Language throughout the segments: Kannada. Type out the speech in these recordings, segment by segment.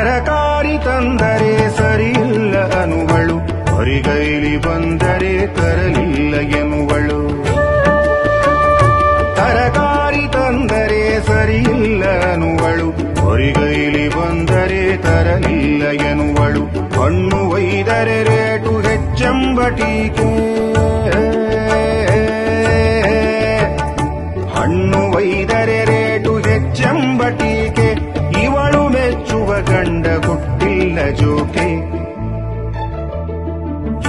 ತರಕಾರಿ ತಂದರೆ ಸರಿಯಿಲ್ಲ ಅನುಗಳು, ಹೊರಿಗೈಲಿ ಬಂದರೆ ತರಲಿಲ್ಲ ಎನ್ನುವಳು. ತರಕಾರಿ ತಂದರೆ ಸರಿಯಿಲ್ಲ ಅನುವಳು, ಹೊರಿಗೈಲಿ ಬಂದರೆ ತರಲಿಲ್ಲ ಎನ್ನುವಳು. ಹಣ್ಣು ಒಯ್ದರೆ ರೇಟು ಹೆಚ್ಚೆಂಬ ಟೀಕೆ, ಹಣ್ಣು ಒಯ್ದರೆ ರೇಟು ಹೆಚ್ಚೆಂಬ ಟೀಕೆ. ಇವಳು ಮೆಚ್ಚುವ ಗಂಡ ಹುಟ್ಟಿಲ್ಲ ಜೋಕೆ,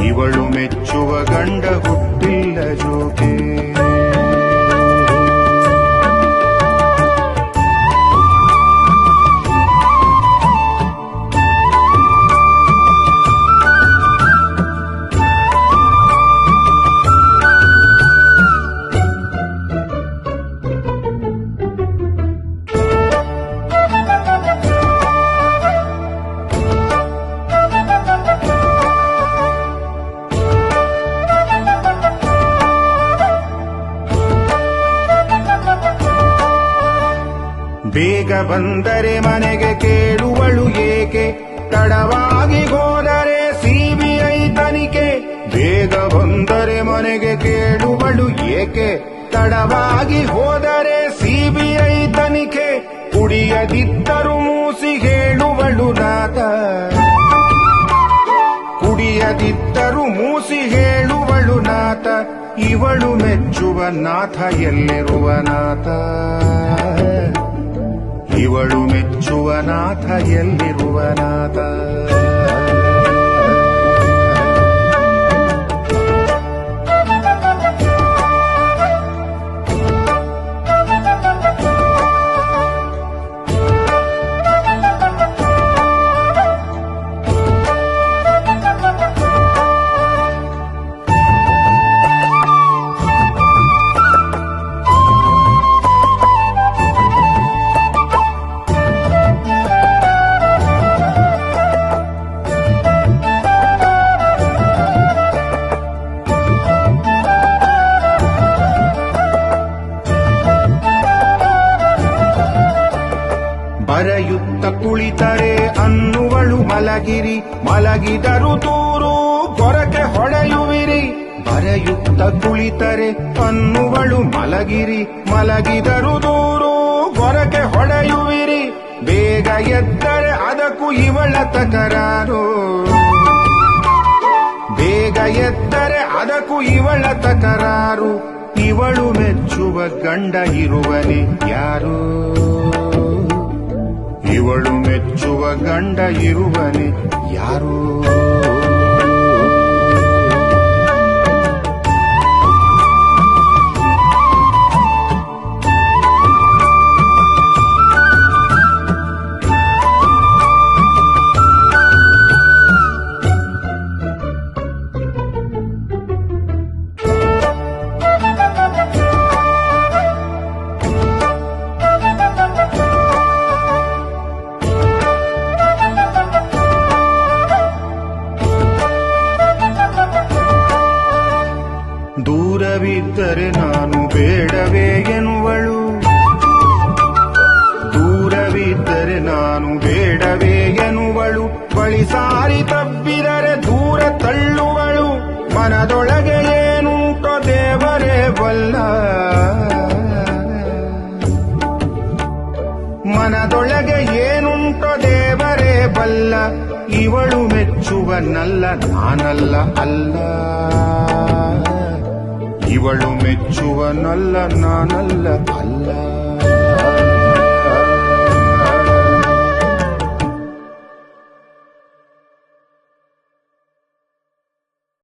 ಇವಳು ಮೆಚ್ಚುವ ಗಂಡ ಹುಟ್ಟಿಲ್ಲ ಜೋಕೆ. ಬೇಗ ಬಂದರೆ ಮನೆಗೆ ಕೇಳುವಳು ಏಕೆ, ತಡವಾಗಿ ಹೋದರೆ ಸಿಬಿಐ ತನಿಖೆ. ಬೇಗ ಬಂದರೆ ಮನೆಗೆ ಕೇಳುವಳು ಏಕೆ, ತಡವಾಗಿ ಹೋದರೆ ಸಿಬಿಐ ತನಿಖೆ. ಕುಡಿಯದಿದ್ದರೂ ಮೂಸಿ ಹೇಳುವಳು ನಾಥ, ಕುಡಿಯದಿದ್ದರೂ ಮೂಸಿ ಹೇಳುವಳು ನಾಥ. ಇವಳು ಮೆಚ್ಚುವ ನಾಥ ಎಲ್ಲಿರುವ ನಾಥ, ಇವಳು ಮೆಚ್ಚುವ ನಾಥ ಎಲ್ಲಿರುವ ನಾಥ. ಬರೆಯುತ್ತ ಕುಳಿತರೆ ಅನ್ನುವಳು ಮಲಗಿರಿ, ಮಲಗಿದರು ದೂರು ಗೊರಕೆ ಹೊಡೆಯುವಿರಿ. ಬರೆಯುತ್ತ ಕುಳಿತರೆ ಅನ್ನುವಳು ಮಲಗಿರಿ, ಮಲಗಿದರು ದೂರು ಗೊರಕೆ ಹೊಡೆಯುವಿರಿ. ಬೇಗ ಎದ್ದರೆ ಅದಕ್ಕೂ ಇವಳ ತಕರಾರು, ಬೇಗ ಎದ್ದರೆ ಅದಕ್ಕೂ ಇವಳ ತಕರಾರು. ಇವಳು ಮೆಚ್ಚುವ ಗಂಡ ಇರುವನೆ ಯಾರು, ಇವಳು ಮೆಚ್ಚುವ ಗಂಡ ಇರುವನೆ ಯಾರು. ದೂರವಿದ್ದರೆ ನಾನು ಬೇಡವೇ ಎನ್ನುವಳು, ದೂರವಿದ್ದರೆ ನಾನು ಬೇಡವೇ ಎನ್ನುವಳು. ಬಳಿ ಸಾರಿ ತಪ್ಪಿದರೆ ದೂರ ತಳ್ಳುವಳು. ಮನದೊಳಗೆ ಏನುಂಟೋ ದೇವರೇ ಬಲ್ಲ, ಮನದೊಳಗೆ ಏನುಂಟೋ ದೇವರೇ ಬಲ್ಲ. ಇವಳು ಮೆಚ್ಚುವನಲ್ಲ ನಾನಲ್ಲ ಅಲ್ಲ, ಇವಳು ಮೆಚ್ಚುವನಲ್ಲ ನಾನಲ್ಲ ಅಲ್ಲ.